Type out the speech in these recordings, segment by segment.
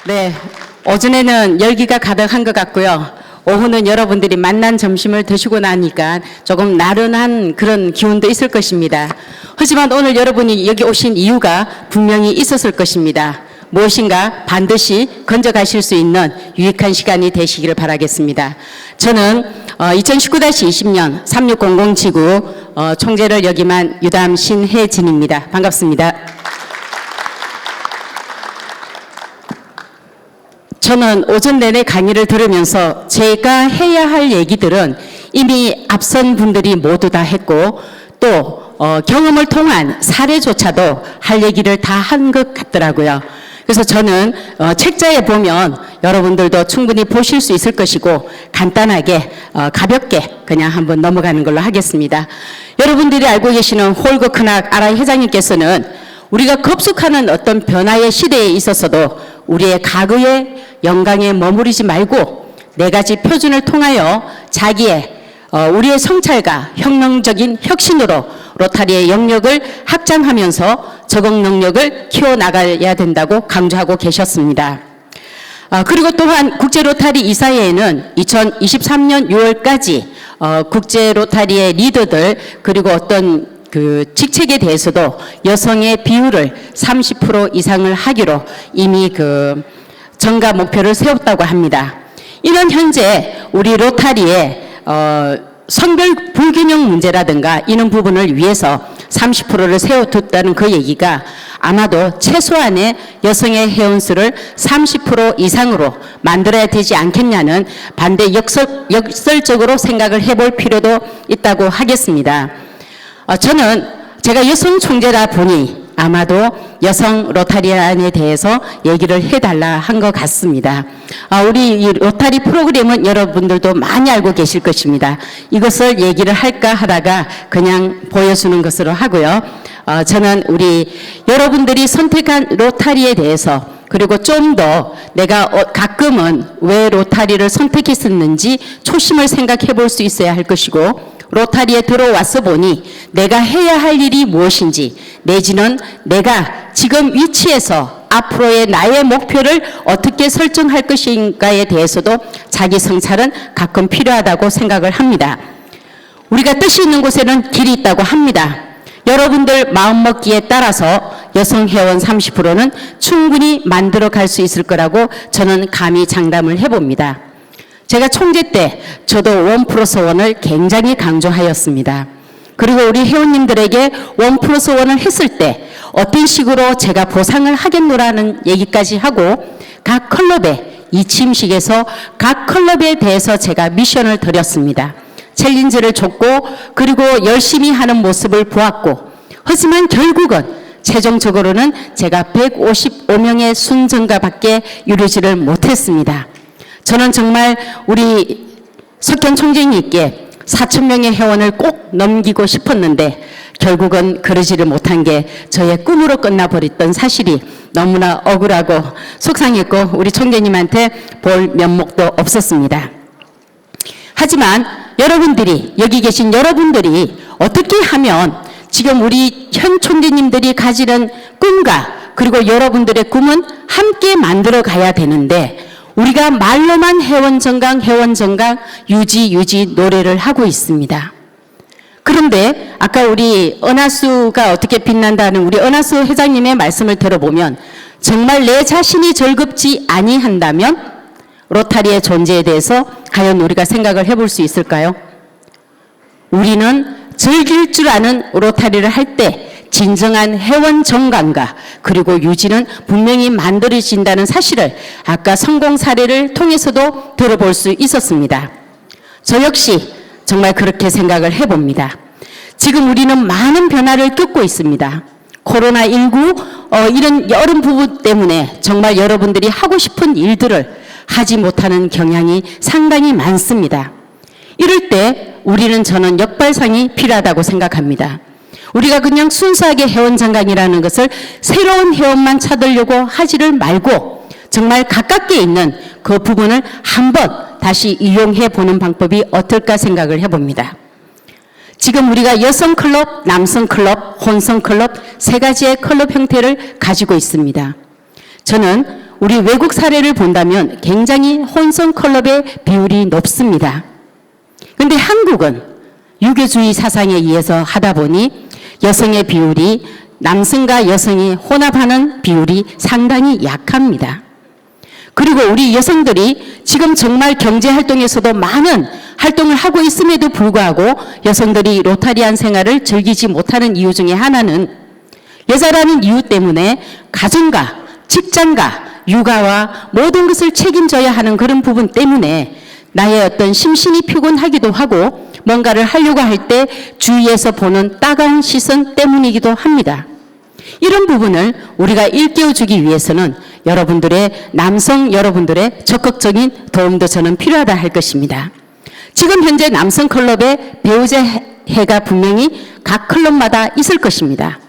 네, 오전에는 열기가 가득한 것 같고요. 오후는 여러분들이 맛난 점심을 드시고 나니까 조금 나른한 그런 기운도 있을 것입니다. 하지만 오늘 여러분이 여기 오신 이유가 분명히 있었을 것입니다. 무엇인가 반드시 건져가실 수 있는 유익한 시간이 되시기를 바라겠습니다. 저는 2019-20년 3600지구 총재를 역임한 유담 신혜진입니다. 반갑습니다. 저는 오전 내내 강의를 들으면서 제가 해야 할 얘기들은 이미 앞선 분들이 모두 다 했고 또 경험을 통한 사례조차도 할 얘기를 다 한 것 같더라고요. 그래서 저는 책자에 보면 여러분들도 충분히 보실 수 있을 것이고 간단하게 가볍게 그냥 한번 넘어가는 걸로 하겠습니다. 여러분들이 알고 계시는 홀거 크낙 아라이 회장님께서는 우리가 급속하는 어떤 변화의 시대에 있어서도 우리의 과거의 영광에 머무르지 말고 네 가지 표준을 통하여 자기의 우리의 성찰과 혁명적인 혁신으로 로타리의 영역을 확장하면서 적응 능력을 키워나가야 된다고 강조하고 계셨습니다. 그리고 또한 국제로타리 이사회에는 2023년 6월까지 국제로타리의 리더들 그리고 어떤 그 직책에 대해서도 여성의 비율을 30% 이상을 하기로 이미 그 정가 목표를 세웠다고 합니다. 이런 현재 우리 로타리의 성별 불균형 문제라든가 이런 부분을 위해서 30%를 세워뒀다는 그 얘기가 아마도 최소한의 여성의 회원수를 30% 이상으로 만들어야 되지 않겠냐는 반대 역설적으로 생각을 해볼 필요도 있다고 하겠습니다. 저는 제가 여성 총재라 보니 아마도 여성 로타리안에 대해서 얘기를 해달라 한 것 같습니다. 우리 이 로타리 프로그램은 여러분들도 많이 알고 계실 것입니다. 이것을 얘기를 할까 하다가 그냥 보여주는 것으로 하고요. 저는 우리 여러분들이 선택한 로타리에 대해서 그리고 좀 더 내가 가끔은 왜 로타리를 선택했었는지 초심을 생각해 볼 수 있어야 할 것이고 로타리에 들어와서 보니 내가 해야 할 일이 무엇인지 내지는 내가 지금 위치에서 앞으로의 나의 목표를 어떻게 설정할 것인가에 대해서도 자기 성찰은 가끔 필요하다고 생각을 합니다. 우리가 뜻이 있는 곳에는 길이 있다고 합니다. 여러분들 마음먹기에 따라서 여성 회원 30%는 충분히 만들어 갈 수 있을 거라고 저는 감히 장담을 해봅니다. 제가 총재 때 저도 1+1을 굉장히 강조하였습니다. 그리고 우리 회원님들에게 1+1을 했을 때 어떤 식으로 제가 보상을 하겠노라는 얘기까지 하고 각 클럽에 이 취임식에서 각 클럽에 대해서 제가 미션을 드렸습니다. 챌린지를 줬고 그리고 열심히 하는 모습을 보았고 하지만 결국은 최종적으로는 제가 155명의 순증가밖에 이루지를 못했습니다. 저는 정말 우리 석현 총재님께 4,000명의 회원을 꼭 넘기고 싶었는데 결국은 그러지를 못한 게 저의 꿈으로 끝나버렸던 사실이 너무나 억울하고 속상했고 우리 총재님한테 볼 면목도 없었습니다. 하지만 여러분들이 여기 계신 여러분들이 어떻게 하면 지금 우리 현 총재님들이 가지는 꿈과 그리고 여러분들의 꿈은 함께 만들어 가야 되는데 우리가 말로만 회원정강 유지 노래를 하고 있습니다. 그런데 아까 우리 은하수가 어떻게 빛난다는 우리 은하수 회장님의 말씀을 들어보면 정말 내 자신이 즐겁지 아니한다면 로타리의 존재에 대해서 과연 우리가 생각을 해볼 수 있을까요? 우리는 즐길 줄 아는 로타리를 할 때 진정한 회원 정강과 그리고 유지는 분명히 만들어진다는 사실을 아까 성공 사례를 통해서도 들어볼 수 있었습니다. 저 역시 정말 그렇게 생각을 해봅니다. 지금 우리는 많은 변화를 겪고 있습니다. 코로나19 이런 여러 부분 때문에 정말 여러분들이 하고 싶은 일들을 하지 못하는 경향이 상당히 많습니다. 이럴 때 우리는 저는 역발상이 필요하다고 생각합니다. 우리가 그냥 순수하게 회원장강이라는 것을 새로운 회원만 찾으려고 하지를 말고 정말 가깝게 있는 그 부분을 한번 다시 이용해 보는 방법이 어떨까 생각을 해봅니다. 지금 우리가 여성 클럽, 남성 클럽, 혼성 클럽 세 가지의 클럽 형태를 가지고 있습니다. 저는 우리 외국 사례를 본다면 굉장히 혼성 클럽의 비율이 높습니다. 그런데 한국은 유교주의 사상에 의해서 하다 보니 여성의 비율이 남성과 여성이 혼합하는 비율이 상당히 약합니다. 그리고 우리 여성들이 지금 정말 경제활동에서도 많은 활동을 하고 있음에도 불구하고 여성들이 로타리안 생활을 즐기지 못하는 이유 중에 하나는 여자라는 이유 때문에 가정과 직장과 육아와 모든 것을 책임져야 하는 그런 부분 때문에 나의 어떤 심신이 피곤하기도 하고 뭔가를 하려고 할 때 주위에서 보는 따가운 시선 때문이기도 합니다. 이런 부분을 우리가 일깨워주기 위해서는 여러분들의 남성 여러분들의 적극적인 도움도 저는 필요하다 할 것입니다. 지금 현재 남성 클럽의 배우자 해가 분명히 각 클럽마다 있을 것입니다.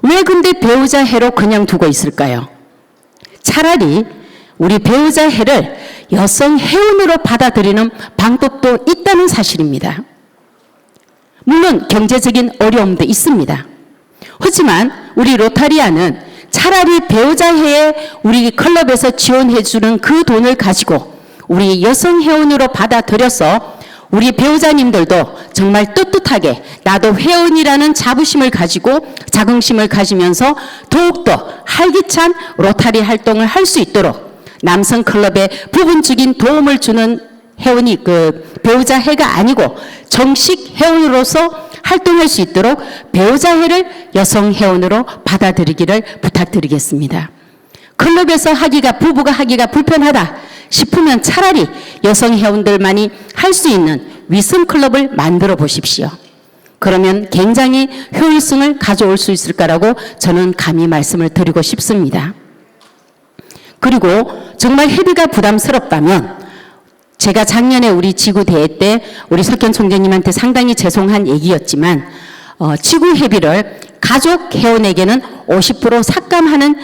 왜 근데 배우자 해로 그냥 두고 있을까요? 차라리 우리 배우자 해를 여성 회원으로 받아들이는 방법도 있다는 사실입니다. 물론 경제적인 어려움도 있습니다. 하지만 우리 로타리안은 차라리 배우자 해에 우리 클럽에서 지원해주는 그 돈을 가지고 우리 여성 회원으로 받아들여서 우리 배우자님들도 정말 떳떳하게 나도 회원이라는 자부심을 가지고 자긍심을 가지면서 더욱더 활기찬 로타리 활동을 할 수 있도록 남성 클럽에 부분적인 도움을 주는 회원이 배우자 해가 아니고 정식 회원으로서 활동할 수 있도록 배우자 해를 여성 회원으로 받아들이기를 부탁드리겠습니다. 클럽에서 부부가 하기가 불편하다 싶으면 차라리 여성 회원들만이 할 수 있는 위성 클럽을 만들어 보십시오. 그러면 굉장히 효율성을 가져올 수 있을 거라고 저는 감히 말씀을 드리고 싶습니다. 그리고 정말 회비가 부담스럽다면 제가 작년에 우리 지구대회 때 우리 석현 총재님한테 상당히 죄송한 얘기였지만 지구 회비를 가족 회원에게는 50% 삭감하는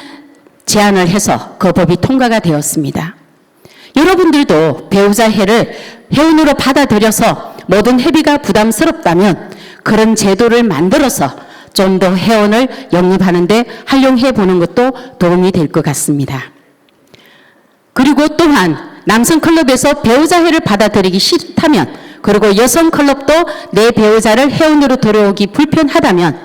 제안을 해서 그 법이 통과가 되었습니다. 여러분들도 배우자 해를 회원으로 받아들여서 모든 회비가 부담스럽다면 그런 제도를 만들어서 좀 더 회원을 영입하는 데 활용해 보는 것도 도움이 될 것 같습니다. 그리고 또한 남성 클럽에서 배우자 해를 받아들이기 싫다면 그리고 여성 클럽도 내 배우자를 회원으로 들어오기 불편하다면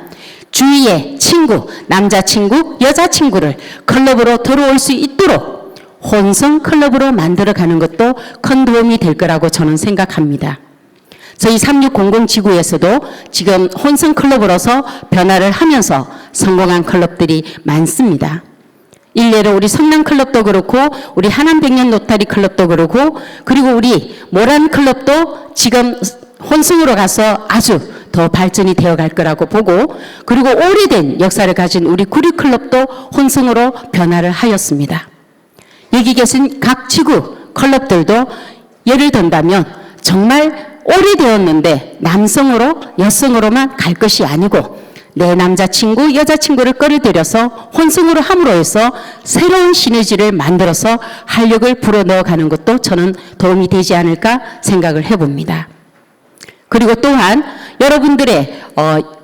주위에 친구, 남자친구, 여자친구를 클럽으로 들어올 수 있도록 혼성 클럽으로 만들어가는 것도 큰 도움이 될 거라고 저는 생각합니다. 저희 3600 지구에서도 지금 혼성 클럽으로서 변화를 하면서 성공한 클럽들이 많습니다. 일례로 우리 성남 클럽도 그렇고 우리 하남백년 로타리 클럽도 그렇고 그리고 우리 모란 클럽도 지금 혼성으로 가서 아주 더 발전이 되어 갈 거라고 보고 그리고 오래된 역사를 가진 우리 구리 클럽도 혼성으로 변화를 하였습니다. 여기 계신 각 지구 클럽들도 예를 든다면 정말 오래되었는데 남성으로 여성으로만 갈 것이 아니고 내 남자친구 여자친구를 끌어들여서 혼성으로 함으로 해서 새로운 시너지를 만들어서 활력을 불어넣어가는 것도 저는 도움이 되지 않을까 생각을 해봅니다. 그리고 또한 여러분들의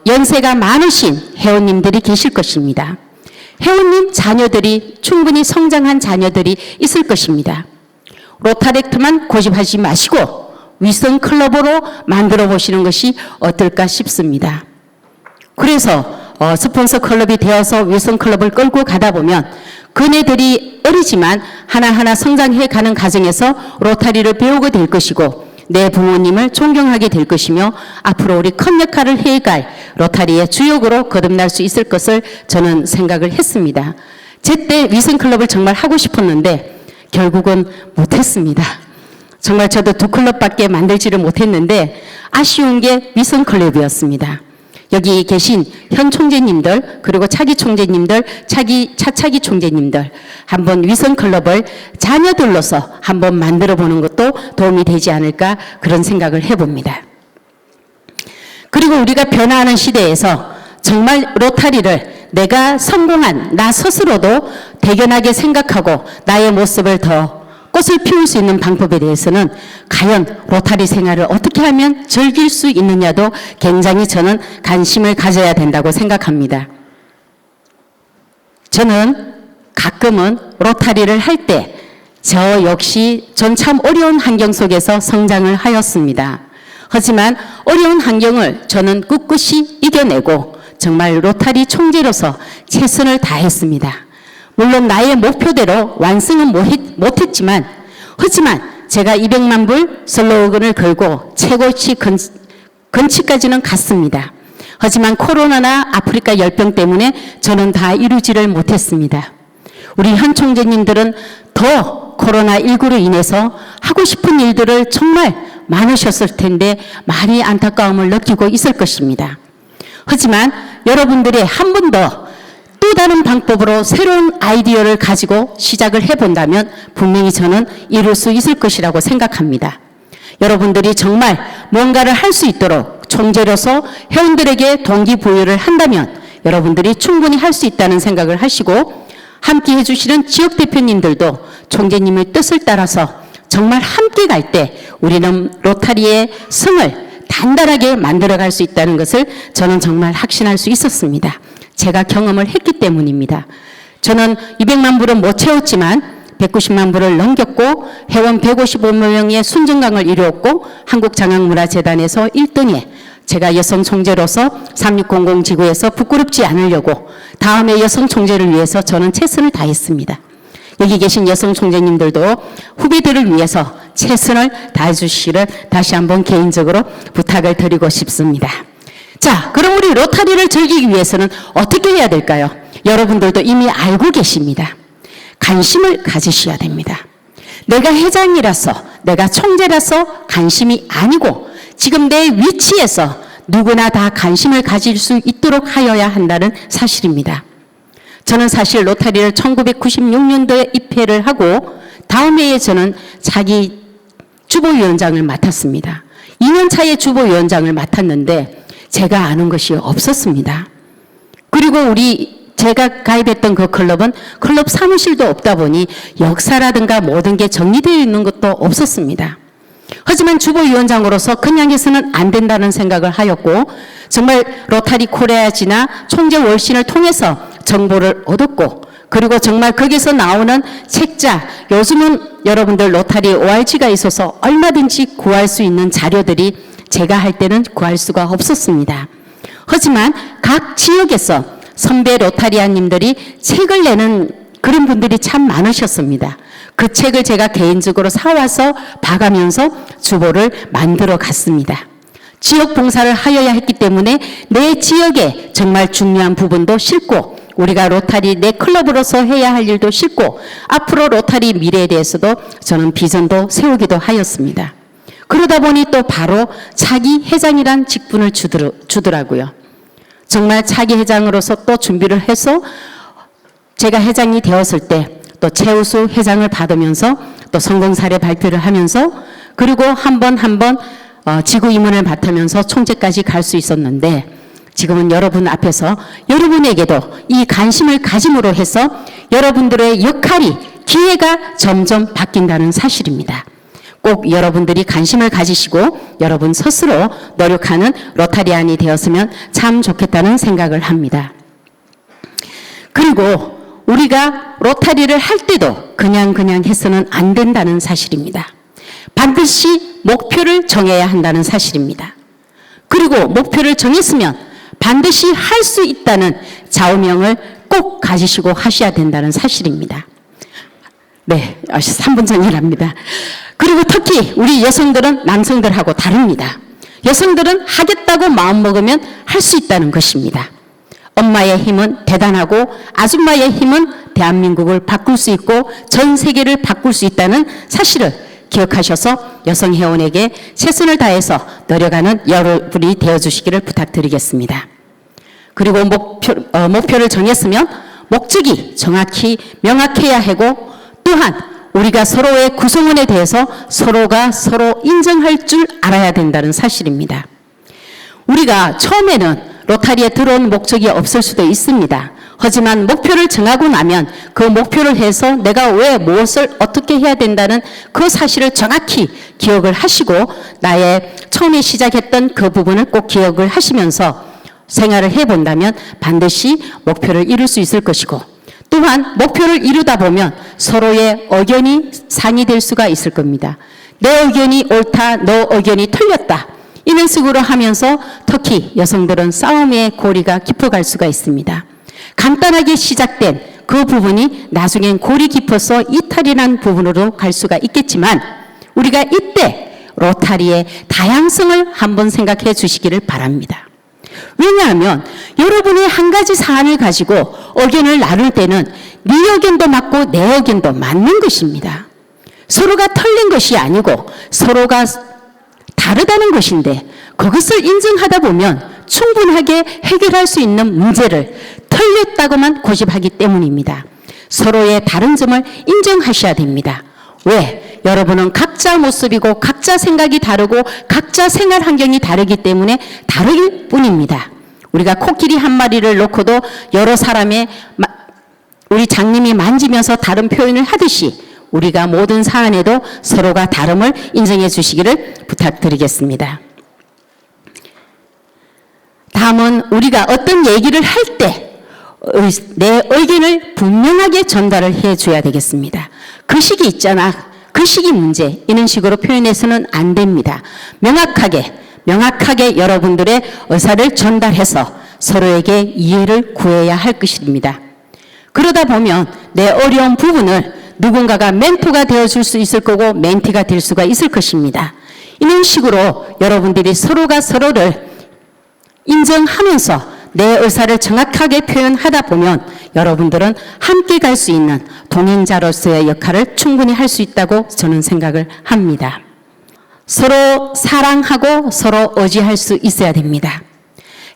연세가 많으신 회원님들이 계실 것입니다. 회원님 자녀들이 충분히 성장한 자녀들이 있을 것입니다. 로타렉트만 고집하지 마시고 위성 클럽으로 만들어 보시는 것이 어떨까 싶습니다. 그래서 스폰서 클럽이 되어서 위성 클럽을 끌고 가다 보면 그네들이 어리지만 하나하나 성장해 가는 과정에서 로타리를 배우게 될 것이고 내 부모님을 존경하게 될 것이며 앞으로 우리 큰 역할을 해갈 로타리의 주역으로 거듭날 수 있을 것을 저는 생각을 했습니다. 제때 위성 클럽을 정말 하고 싶었는데 결국은 못했습니다. 정말 저도 2클럽밖에 만들지를 못했는데 아쉬운 게 위성 클럽이었습니다. 여기 계신 현 총재님들 그리고 차기 총재님들 차차기 총재님들 한번 위성 클럽을 자녀들로서 한번 만들어 보는 것도 도움이 되지 않을까 그런 생각을 해봅니다. 그리고 우리가 변화하는 시대에서 정말 로타리를 내가 성공한 나 스스로도 대견하게 생각하고 나의 모습을 더 꽃을 피울 수 있는 방법에 대해서는 과연 로타리 생활을 어떻게 하면 즐길 수 있느냐도 굉장히 저는 관심을 가져야 된다고 생각합니다. 저는 가끔은 로타리를 할 때 저 역시 전 참 어려운 환경 속에서 성장을 하였습니다. 하지만 어려운 환경을 저는 꿋꿋이 이겨내고 정말 로타리 총재로서 최선을 다했습니다. 물론 나의 목표대로 완성은 못했지만 하지만 제가 200만 불 슬로건을 걸고 최고치 근치까지는 갔습니다. 하지만 코로나나 아프리카 열병 때문에 저는 다 이루지를 못했습니다. 우리 현 총재님들은 더 코로나19로 인해서 하고 싶은 일들을 정말 많으셨을 텐데 많이 안타까움을 느끼고 있을 것입니다. 하지만 여러분들이 한 번 더 또 다른 방법으로 새로운 아이디어를 가지고 시작을 해본다면 분명히 저는 이룰 수 있을 것이라고 생각합니다. 여러분들이 정말 뭔가를 할 수 있도록 총재로서 회원들에게 동기부여를 한다면 여러분들이 충분히 할 수 있다는 생각을 하시고 함께 해주시는 지역대표님들도 총재님의 뜻을 따라서 정말 함께 갈 때 우리는 로타리의 성을 단단하게 만들어갈 수 있다는 것을 저는 정말 확신할 수 있었습니다. 제가 경험을 했기 때문입니다. 저는 200만 불은 못 채웠지만 190만 불을 넘겼고 회원 155명의 순정강을 이루었고 한국장학문화재단에서 1등에 제가 여성 총재로서 3600 지구에서 부끄럽지 않으려고 다음에 여성 총재를 위해서 저는 최선을 다했습니다. 여기 계신 여성 총재님들도 후배들을 위해서 최선을 다해 주시기를 다시 한번 개인적으로 부탁을 드리고 싶습니다. 자, 그럼 우리 로타리를 즐기기 위해서는 어떻게 해야 될까요? 여러분들도 이미 알고 계십니다. 관심을 가지셔야 됩니다. 내가 회장이라서, 내가 총재라서 관심이 아니고 지금 내 위치에서 누구나 다 관심을 가질 수 있도록 하여야 한다는 사실입니다. 저는 사실 로타리를 1996년도에 입회를 하고 다음 해에 저는 자기 주보위원장을 맡았습니다. 2년 차에 주보위원장을 맡았는데 제가 아는 것이 없었습니다. 그리고 제가 가입했던 그 클럽은 클럽 사무실도 없다 보니 역사라든가 모든 게 정리되어 있는 것도 없었습니다. 하지만 주보위원장으로서 그냥 해서는 안 된다는 생각을 하였고 정말 로타리 코리아지나 총재 월신을 통해서 정보를 얻었고 그리고 정말 거기서 나오는 책자, 요즘은 여러분들 로타리 ORG가 있어서 얼마든지 구할 수 있는 자료들이 제가 할 때는 구할 수가 없었습니다. 하지만 각 지역에서 선배 로타리아님들이 책을 내는 그런 분들이 참 많으셨습니다. 그 책을 제가 개인적으로 사와서 봐가면서 주보를 만들어 갔습니다. 지역 봉사를 하여야 했기 때문에 내 지역에 정말 중요한 부분도 싣고 우리가 로타리 내 클럽으로서 해야 할 일도 싣고 앞으로 로타리 미래에 대해서도 저는 비전도 세우기도 하였습니다. 그러다 보니 또 바로 차기 회장이란 직분을 주더라고요. 정말 차기 회장으로서 또 준비를 해서 제가 회장이 되었을 때 또 최우수 회장을 받으면서 또 성공 사례 발표를 하면서 그리고 한 번 지구 임원을 맡으면서 총재까지 갈 수 있었는데 지금은 여러분 앞에서 여러분에게도 이 관심을 가짐으로 해서 여러분들의 역할이 기회가 점점 바뀐다는 사실입니다. 꼭 여러분들이 관심을 가지시고 여러분 스스로 노력하는 로타리안이 되었으면 참 좋겠다는 생각을 합니다. 그리고 우리가 로타리를 할 때도 그냥 해서는 안 된다는 사실입니다. 반드시 목표를 정해야 한다는 사실입니다. 그리고 목표를 정했으면 반드시 할 수 있다는 좌우명을 꼭 가지시고 하셔야 된다는 사실입니다. 네, 3분 전이랍니다. 그리고 특히 우리 여성들은 남성들하고 다릅니다. 여성들은 하겠다고 마음먹으면 할 수 있다는 것입니다. 엄마의 힘은 대단하고 아줌마의 힘은 대한민국을 바꿀 수 있고 전 세계를 바꿀 수 있다는 사실을 기억하셔서 여성회원에게 최선을 다해서 노력하는 여러분이 되어주시기를 부탁드리겠습니다. 그리고 목표를 정했으면 목적이 정확히 명확해야 하고 또한 우리가 서로의 구성원에 대해서 서로가 서로 인정할 줄 알아야 된다는 사실입니다. 우리가 처음에는 로타리에 들어온 목적이 없을 수도 있습니다. 하지만 목표를 정하고 나면 그 목표를 해서 내가 왜 무엇을 어떻게 해야 된다는 그 사실을 정확히 기억을 하시고 나의 처음에 시작했던 그 부분을 꼭 기억을 하시면서 생활을 해본다면 반드시 목표를 이룰 수 있을 것이고 또한 목표를 이루다 보면 서로의 의견이 상이될 수가 있을 겁니다. 내 의견이 옳다, 너 의견이 틀렸다. 이런 식으로 하면서 특히 여성들은 싸움의 고리가 깊어갈 수가 있습니다. 간단하게 시작된 그 부분이 나중엔 골이 깊어서 이탈이라는 부분으로 갈 수가 있겠지만 우리가 이때 로타리의 다양성을 한번 생각해 주시기를 바랍니다. 왜냐하면 여러분이 한 가지 사안을 가지고 의견을 나눌 때는 네 의견도 맞고 내 의견도 맞는 것입니다. 서로가 틀린 것이 아니고 서로가 다르다는 것인데 그것을 인정하다 보면 충분하게 해결할 수 있는 문제를 틀렸다고만 고집하기 때문입니다. 서로의 다른 점을 인정하셔야 됩니다. 왜? 여러분은 각자 모습이고 각자 생각이 다르고 각자 생활 환경이 다르기 때문에 다를 뿐입니다. 우리가 코끼리 한 마리를 놓고도 여러 사람의 우리 장님이 만지면서 다른 표현을 하듯이 우리가 모든 사안에도 서로가 다름을 인정해 주시기를 부탁드리겠습니다. 다음은 우리가 어떤 얘기를 할 때 내 의견을 분명하게 전달을 해줘야 되겠습니다. 그 식이 있잖아. 그 식이 문제. 이런 식으로 표현해서는 안 됩니다. 명확하게 여러분들의 의사를 전달해서 서로에게 이해를 구해야 할 것입니다. 그러다 보면 내 어려운 부분을 누군가가 멘토가 되어줄 수 있을 거고 멘티가 될 수가 있을 것입니다. 이런 식으로 여러분들이 서로가 서로를 인정하면서 내 의사를 정확하게 표현하다 보면 여러분들은 함께 갈 수 있는 동행자로서의 역할을 충분히 할 수 있다고 저는 생각을 합니다. 서로 사랑하고 서로 의지할 수 있어야 됩니다.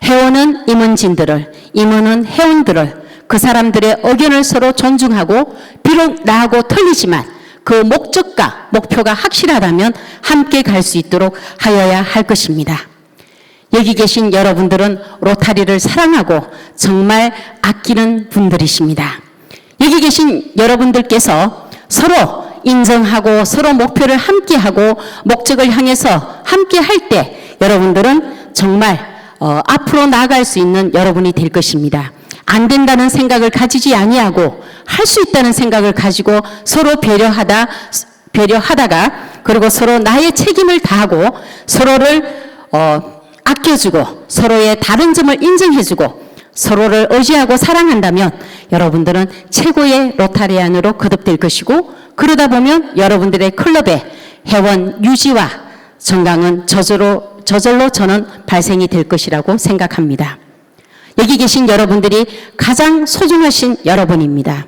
회원은 임원진들을, 임원은 회원들을, 그 사람들의 의견을 서로 존중하고 비록 나하고 틀리지만 그 목적과 목표가 확실하다면 함께 갈 수 있도록 하여야 할 것입니다. 여기 계신 여러분들은 로타리를 사랑하고 정말 아끼는 분들이십니다. 여기 계신 여러분들께서 서로 인정하고 서로 목표를 함께하고 목적을 향해서 함께 할 때 여러분들은 정말 앞으로 나아갈 수 있는 여러분이 될 것입니다. 안 된다는 생각을 가지지 아니하고 할 수 있다는 생각을 가지고 서로 배려하다가 그리고 서로 나의 책임을 다하고 서로를 아껴주고 서로의 다른 점을 인정해주고 서로를 의지하고 사랑한다면 여러분들은 최고의 로타리안으로 거듭될 것이고 그러다 보면 여러분들의 클럽의 회원 유지와 정강은 저절로 저는 발생이 될 것이라고 생각합니다. 여기 계신 여러분들이 가장 소중하신 여러분입니다.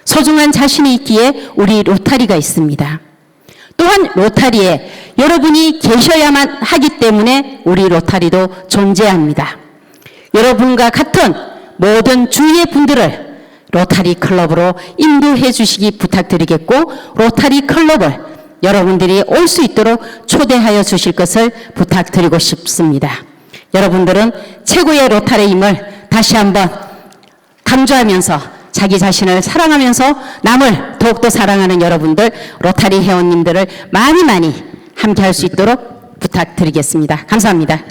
소중한 자신이 있기에 우리 로타리가 있습니다. 또한 로타리에 여러분이 계셔야만 하기 때문에 우리 로타리도 존재합니다. 여러분과 같은 모든 주위의 분들을 로타리 클럽으로 인도해 주시기 부탁드리겠고 로타리 클럽을 여러분들이 올 수 있도록 초대하여 주실 것을 부탁드리고 싶습니다. 여러분들은 최고의 로타리임을 다시 한번 강조하면서 자기 자신을 사랑하면서 남을 더욱더 사랑하는 여러분들 로타리 회원님들을 많이 함께 할 수 있도록 부탁드리겠습니다. 감사합니다.